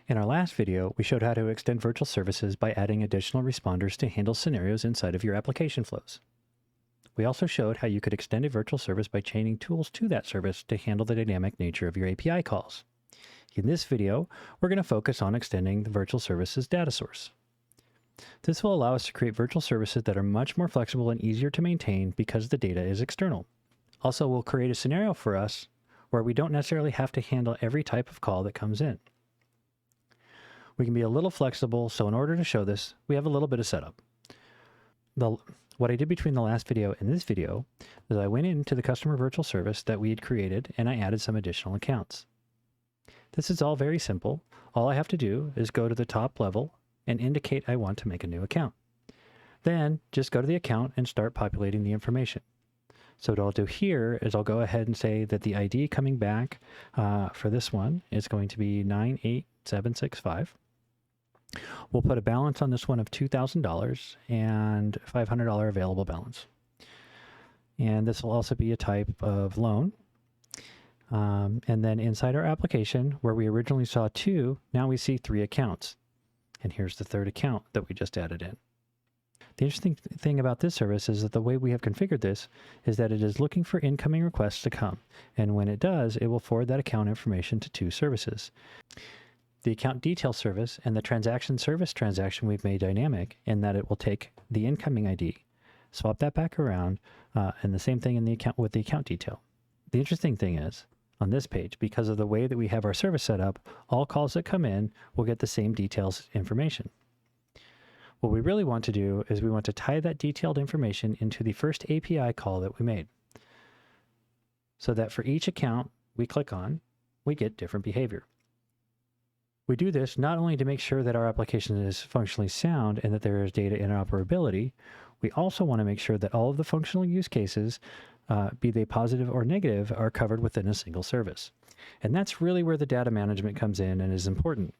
In our last video, we showed how to extend virtual services by adding additional responders to handle scenarios inside of your application flows. We also showed how you could extend a virtual service by chaining tools to that service to handle the dynamic nature of your API calls. In this video, we're going to focus on extending the virtual services data source. This will allow us to create virtual services that are much more flexible and easier to maintain because the data is external. Also, we'll create a scenario for us where we don't necessarily have to handle every type of call that comes in. We can be a little flexible, so in order to show this, we have a little bit of setup. What I did between the last video and this video is I went into the customer virtual service that we had created and I added some additional accounts. This is all very simple. All I have to do is go to the top level and indicate I want to make a new account. Then just go to the account and start populating the information. So what I'll do here is I'll go ahead and say that the ID coming back for this one is going to be 98765. We'll put a balance on this one of $2,000 and $500 available balance. And this will also be a type of loan. And then inside our application, where we originally saw 2, now we see 3 accounts. And here's the 3rd account that we just added in. The interesting thing about this service is that the way we have configured this is that it is looking for incoming requests to come. And when it does, it will forward that account information to 2 services. The account detail service and the transaction service transaction we've made dynamic in that it will take the incoming ID, swap that back around, and the same thing in the account with the account detail. The interesting thing is, on this page, because of the way that we have our service set up, all calls that come in will get the same details information. What we really want to do is we want to tie that detailed information into the first API call that we made, so that for each account we click on, we get different behavior. We do this not only to make sure that our application is functionally sound and that there is data interoperability, we also want to make sure that all of the functional use cases, be they positive or negative, are covered within a single service. And that's really where the data management comes in and is important.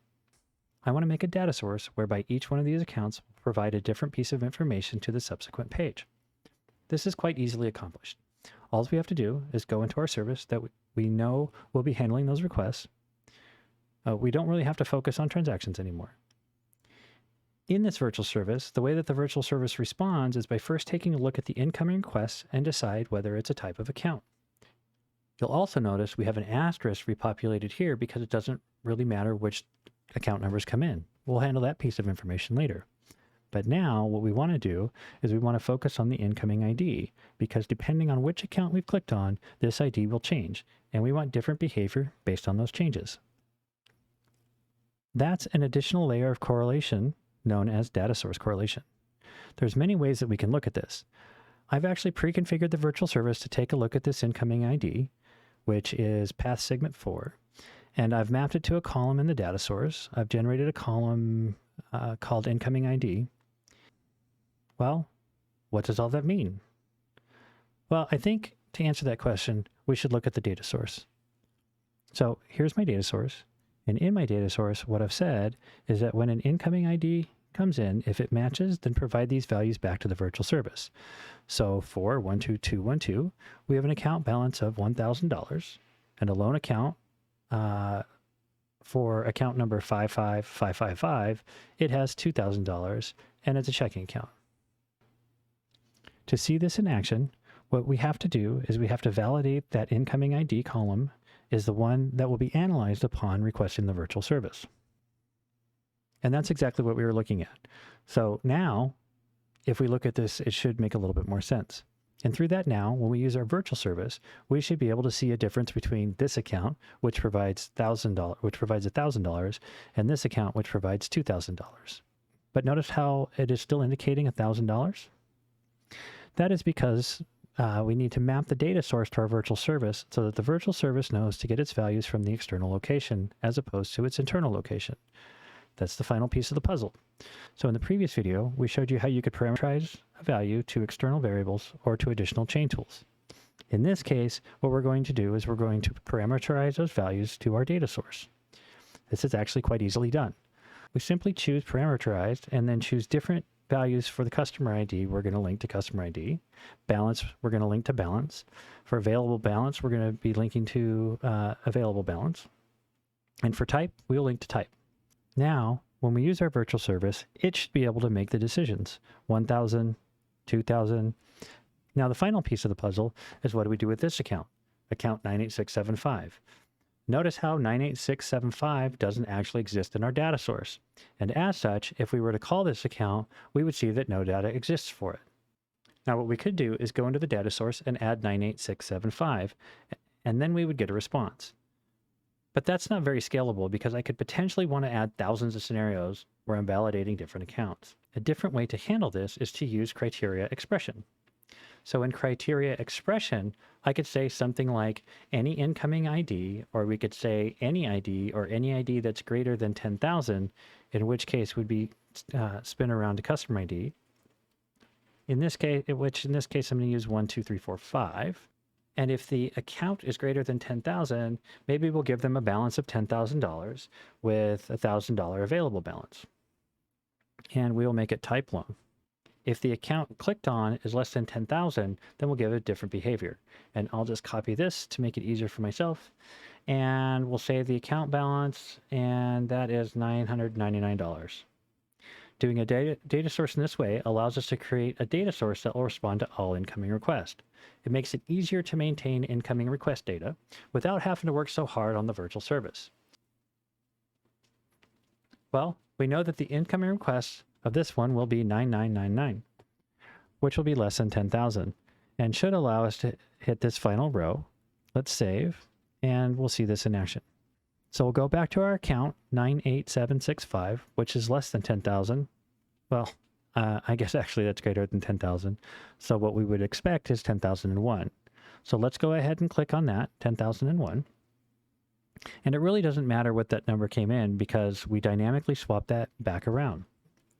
I want to make a data source whereby each one of these accounts will provide a different piece of information to the subsequent page. This is quite easily accomplished. All we have to do is go into our service that we know will be handling those requests. We don't really have to focus on transactions anymore. In this virtual service, the way that the virtual service responds is by first taking a look at the incoming requests and decide whether it's a type of account. You'll also notice we have an asterisk repopulated here because it doesn't really matter which account numbers come in. We'll handle that piece of information later. But now what we want to do is we want to focus on the incoming ID, because depending on which account we've clicked on, this ID will change, and we want different behavior based on those changes. That's an additional layer of correlation known as data source correlation. There's many ways that we can look at this. I've actually pre-configured the virtual service to take a look at this incoming ID, which is path segment 4, and I've mapped it to a column in the data source. I've generated a column called incoming ID. Well, what does all that mean? Well, I think to answer that question, we should look at the data source. So here's my data source. And in my data source, what I've said is that when an incoming ID comes in, if it matches, then provide these values back to the virtual service. So for 12212, we have an account balance of $1,000 and a loan account for account number 55555, it has $2,000 and it's a checking account. To see this in action, what we have to do is we have to validate that incoming ID column is the one that will be analyzed upon requesting the virtual service. And that's exactly what we were looking at. So now, if we look at this, it should make a little bit more sense. And through that now, when we use our virtual service, we should be able to see a difference between this account, which provides $1,000, and this account, which provides $2,000. But notice how it is still indicating $1,000? That is because we need to map the data source to our virtual service so that the virtual service knows to get its values from the external location as opposed to its internal location. That's the final piece of the puzzle. So in the previous video, we showed you how you could parameterize a value to external variables or to additional chain tools. In this case, what we're going to do is we're going to parameterize those values to our data source. This is actually quite easily done. We simply choose parameterized and then choose different values for the customer ID. We're going to link to customer ID. Balance, we're going to link to balance. For available balance, we're going to be linking to available balance. And for type, we'll link to type. Now, when we use our virtual service, it should be able to make the decisions. 1,000, 2,000. Now, the final piece of the puzzle is what do we do with this account? Account 98675. Notice how 98675 doesn't actually exist in our data source. And as such, if we were to call this account, we would see that no data exists for it. Now, what we could do is go into the data source and add 98675, and then we would get a response. But that's not very scalable because I could potentially want to add thousands of scenarios where I'm validating different accounts. A different way to handle this is to use criteria expression. So in criteria expression, I could say something like any incoming ID, or we could say any ID or any ID that's greater than 10,000, in which case would be spin around to customer ID. In this case, I'm going to use 1, 2, 3, 4, 5. And if the account is greater than 10,000, maybe we'll give them a balance of $10,000 with a $1,000 available balance. And we'll make it type loan. If the account clicked on is less than 10,000, then we'll give it different behavior. And I'll just copy this to make it easier for myself. And we'll save the account balance, and that is $999. Doing a data source in this way allows us to create a data source that will respond to all incoming requests. It makes it easier to maintain incoming request data without having to work so hard on the virtual service. Well, we know that the incoming request of this one will be 9999, which will be less than 10,000, and should allow us to hit this final row. Let's save, and we'll see this in action. So we'll go back to our account 98765, which is less than 10,000. Well, I guess actually that's greater than 10,000. So what we would expect is 10,001. So let's go ahead and click on that, 10,001. And it really doesn't matter what that number came in because we dynamically swap that back around.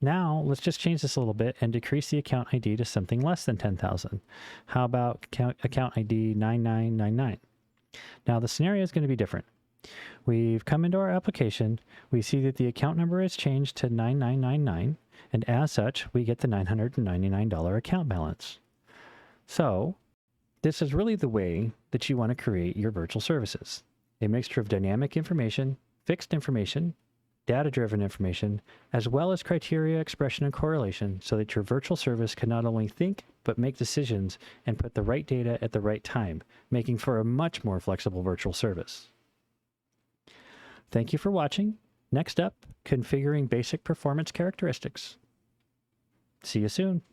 Now let's just change this a little bit and decrease the account ID to something less than 10,000. How about account ID 9999? Now the scenario is going to be different. We've come into our application, we see that the account number is changed to 9999, and as such, we get the $999 account balance. So, this is really the way that you want to create your virtual services. A mixture of dynamic information, fixed information, data-driven information, as well as criteria, expression, and correlation so that your virtual service can not only think, but make decisions and put the right data at the right time, making for a much more flexible virtual service. Thank you for watching. Next up, configuring basic performance characteristics. See you soon.